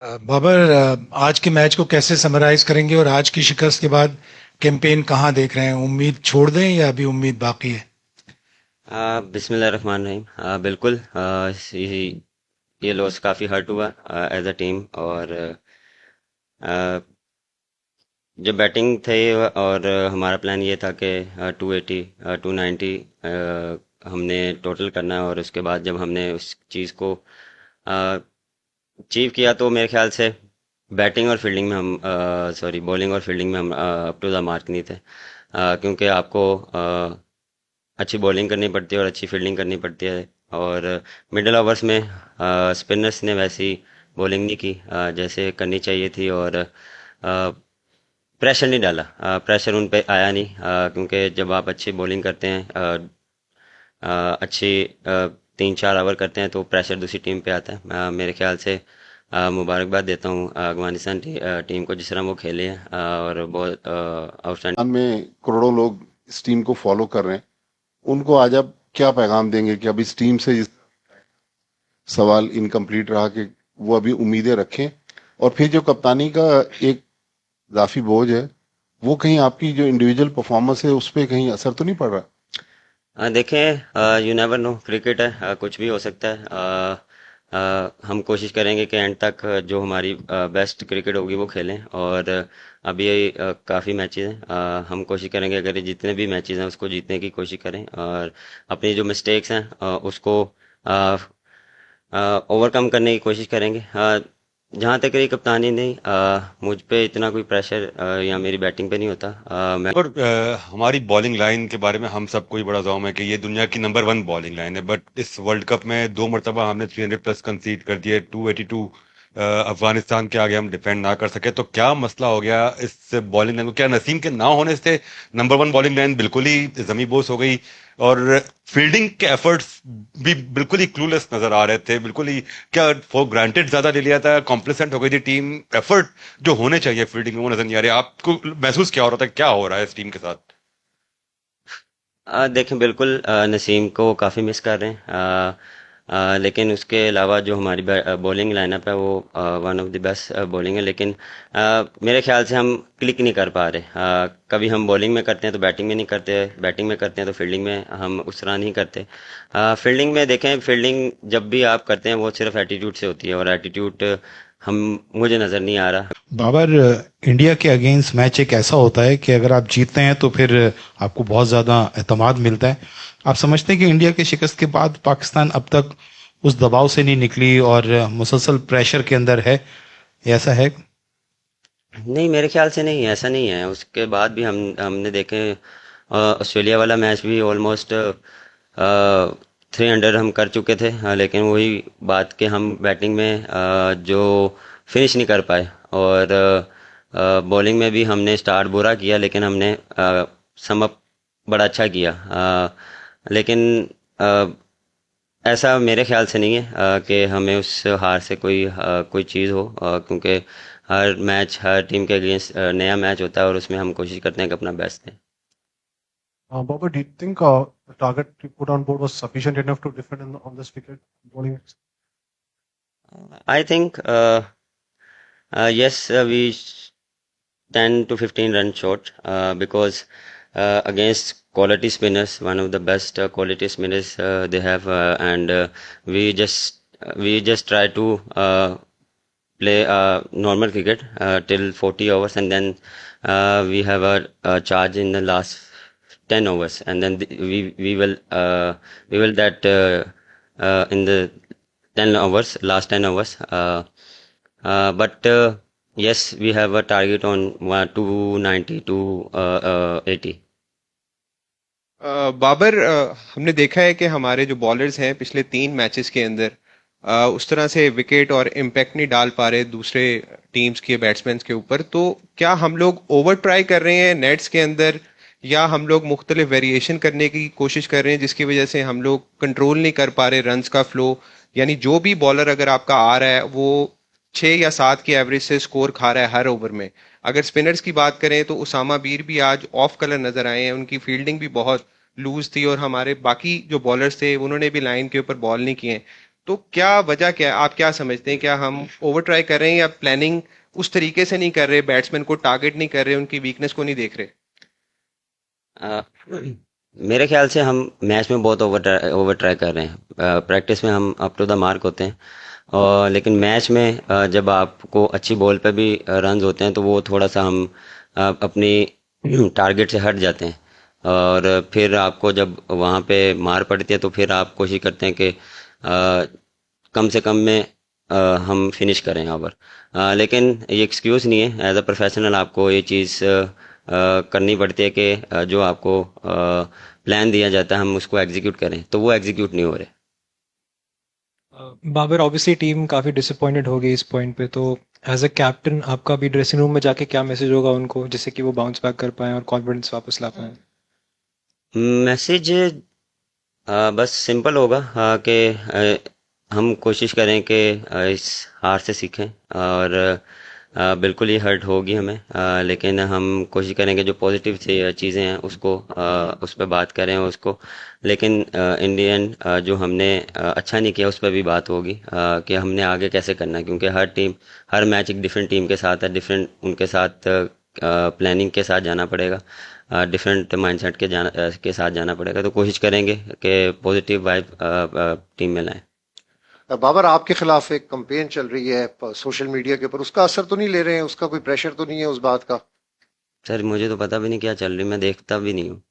बाबर, आज के मैच को कैसे समराइज करेंगे और आज की शिकस्त के बाद कैंपेन कहाँ देख रहे हैं? उम्मीद छोड़ दें या अभी उम्मीद बाकी है? बिस्मिल्लाहिर्रहमानिर्रहीम। बिल्कुल, ये लॉस काफ़ी हर्ट हुआ एज अ टीम। और अ, जब बैटिंग थे और हमारा प्लान ये था कि 280 290 हमने टोटल करना है। और उसके बाद जब हमने उस चीज़ को अचीव किया तो मेरे ख्याल से बैटिंग और फील्डिंग में हम सॉरी बॉलिंग और फील्डिंग में हम अप टू द मार्क नहीं थे। क्योंकि आपको अच्छी बॉलिंग करनी पड़ती है और अच्छी फील्डिंग करनी पड़ती है। और मिडिल ओवर्स में स्पिनर्स ने वैसी बॉलिंग नहीं की जैसे करनी चाहिए थी। और प्रेशर नहीं डाला, प्रेशर उन पे आया नहीं। क्योंकि जब आप अच्छी बॉलिंग करते हैं, अच्छी 3-4 ओवर करते हैं तो प्रेशर दूसरी टीम पे आता है। मेरे ख्याल से मुबारकबाद देता हूँ अफगानिस्तान टीम को जिस तरह वो खेले हैं। और बहुत आउटस्टैंडिंग। पाकिस्तान में करोड़ों लोग इस टीम को फॉलो कर रहे हैं। उनको आज आप क्या पैगाम देंगे कि अब इस टीम से सवाल इनकम्प्लीट रहा कि वो अभी उम्मीदें रखें, और फिर जो कप्तानी का एक इजाफी बोझ है, वो कहीं आपकी जो इंडिविजुअल परफॉर्मेंस है उस पर कहीं असर तो नहीं पड़ रहा? देखें, यू नेवर नो, क्रिकेट है, कुछ भी हो सकता है। हम कोशिश करेंगे कि एंड तक जो हमारी बेस्ट क्रिकेट होगी वो खेलें। और अभी काफ़ी मैचेस हैं। हम कोशिश करेंगे अगर ये जितने भी मैचेस हैं उसको जीतने की कोशिश करें। और अपनी जो मिस्टेक्स हैं उसको ओवरकम करने की कोशिश करेंगे। जहाँ तक रही कप्तानी, नहीं, मुझ पे इतना कोई प्रेशर या मेरी बैटिंग पे नहीं होता। मैं और हमारी बॉलिंग लाइन के बारे में हम सबको ही बड़ा जौम है कि ये दुनिया की नंबर वन बॉलिंग लाइन है। बट इस वर्ल्ड कप में दो मरतबा हमने 300 प्लस कंसीड कर दिए, 282 अफगानिस्तान के आगे हम डिफेंड ना कर सके। तो क्या मसला हो गया इस बॉलिंग लाइन को? क्या नसीम के ना होने से नंबर वन बॉलिंग लाइन बिल्कुल ही जमी बोस हो गई? और फील्डिंग के एफर्ट्स भी बिल्कुल ही क्लूलेस नजर आ रहे थे, बिल्कुल ही क्या फॉर ग्रांटेड ज्यादा ले लिया था, कॉम्प्लेसेंट हो गई थी टीम। एफर्ट जो होने चाहिए फील्डिंग में वो नजर नहीं आ रहे। आपको महसूस क्या हो रहा था, क्या हो रहा है इस टीम के साथ? देखें, बिल्कुल नसीम को काफ़ी मिस कर रहे हैं। लेकिन उसके अलावा जो हमारी बॉलिंग लाइनअप है वो one of the best bowling है। लेकिन मेरे ख्याल से हम क्लिक नहीं कर पा रहे। कभी हम बॉलिंग में करते हैं तो बैटिंग में नहीं करते, बैटिंग में करते हैं तो फील्डिंग में हम उस तरह नहीं करते। फील्डिंग में देखें, फील्डिंग जब भी आप करते हैं वो सिर्फ एटीट्यूड से होती है, और एटीट्यूड हम मुझे नज़र नहीं आ रहा। बाबर, इंडिया के अगेंस्ट मैच एक ऐसा होता है कि अगर आप जीतते हैं तो फिर आपको बहुत ज़्यादा एतमाद मिलता है। आप समझते हैं कि इंडिया की शिकस्त के बाद पाकिस्तान अब तक उस दबाव से नहीं निकली और मुसलसल प्रेशर के अंदर है? ये ऐसा है? नहीं, मेरे ख्याल से नहीं, ऐसा नहीं है। उसके बाद भी हमने देखे, ऑस्ट्रेलिया वाला मैच भी ऑलमोस्ट 300 हम कर चुके थे। लेकिन वही बात कि हम बैटिंग में जो फिनिश नहीं कर पाए। और बॉलिंग में भी हमने स्टार्ट बुरा किया लेकिन हमने सम अप बड़ा अच्छा किया। लेकिन अ, ऐसा मेरे ख्याल से नहीं है कि हमें उस हार से कोई चीज़ हो। क्योंकि हर मैच हर टीम के अगेंस्ट नया मैच होता है और उसमें हम कोशिश करते हैं कि अपना बेस्ट दें। Baba, do you think the target you put on board was sufficient enough to defend on this wicket bowling? I think yes, we 10 to 15 run short because against quality spinners, one of the best quality spinners they have. And we just try to play normal cricket till 40 overs, and then we have a charge in the last 10 overs, and then we will that in the 10 overs, last 10 overs. But yes, we have a target on 290 to 80. Babar, हमने देखा है कि हमारे जो bowlers हैं पिछले 3 matches के अंदर उस तरह से विकेट और इम्पैक्ट नहीं डाल पा रहे दूसरे टीम्स के बैट्समैन के ऊपर। तो क्या हम लोग ओवर ट्राई कर रहे हैं नेट्स के अंदर, या हम लोग मुख्तलिफ वेरिएशन करने की कोशिश कर रहे हैं जिसकी वजह से हम लोग कंट्रोल नहीं कर पा रहे रन्स का फ्लो? यानी जो भी बॉलर अगर आपका आ रहा है वो 6 या 7 की एवरेज से स्कोर खा रहा है हर ओवर में। अगर स्पिनर्स की बात करें तो उसामा बीर भी आज ऑफ कलर नजर आए हैं, उनकी फील्डिंग भी बहुत लूज थी, और हमारे बाकी जो बॉलर्स थे उन्होंने भी लाइन के ऊपर बॉल नहीं किए। तो क्या वजह क्या है, आप क्या समझते हैं? क्या हम ओवर ट्राई कर रहे हैं या प्लानिंग उस तरीके से नहीं कर रहे, बैट्समैन को टारगेट नहीं कर रहे, उनकी वीकनेस को नहीं देख रहे? अ, मेरे ख्याल से हम मैच में बहुत ओवर ट्राई कर रहे हैं। प्रैक्टिस में हम अप टू द मार्क होते हैं, और लेकिन मैच में जब आपको अच्छी बॉल पे भी रन्स होते हैं तो वो थोड़ा सा हम अपनी टारगेट से हट जाते हैं, और फिर आपको जब वहाँ पे मार पड़ती है तो फिर आप कोशिश करते हैं कि कम से कम में हम फिनिश करें ओवर। लेकिन ये एक्सक्यूज़ नहीं है, एज अ प्रोफेशनल आपको ये चीज़ करनी पड़ती है कि जो आपको प्लान दिया जाता है हम उसको एग्जीक्यूट करें, तो वो एग्जीक्यूट नहीं हो रहे। बाबर, ऑब्वियसली टीम काफ़ी डिसअपॉइंटेड हो गई इस पॉइंट पे, तो एज अ कैप्टन आपका भी ड्रेसिंग रूम में जाके क्या मैसेज होगा उनको, जिससे कि वो बाउंस बैक कर पाएं और कॉन्फिडेंस वापस ला पाएं? मैसेज बस सिंपल होगा कि हम कोशिश करें कि इस हार से सीखें, और बिल्कुल ये हर्ट होगी हमें, लेकिन हम कोशिश करेंगे जो पॉजिटिव चीज़ें हैं उसको उस पर बात करें उसको। लेकिन इंडियन जो हमने अच्छा नहीं किया उस पर भी बात होगी कि हमने आगे कैसे करना है, क्योंकि हर टीम हर मैच एक डिफरेंट टीम के साथ है, डिफरेंट उनके साथ प्लानिंग के साथ जाना पड़ेगा, डिफरेंट माइंडसेट के साथ जाना पड़ेगा। तो कोशिश करेंगे कि पॉजिटिव वाइब टीम में लाएं। बाबर, आपके खिलाफ एक कंपेन चल रही है सोशल मीडिया के ऊपर, उसका असर तो नहीं ले रहे हैं? उसका कोई प्रेशर तो नहीं है उस बात का? सर मुझे तो पता भी नहीं क्या चल रही, मैं देखता भी नहीं हूँ।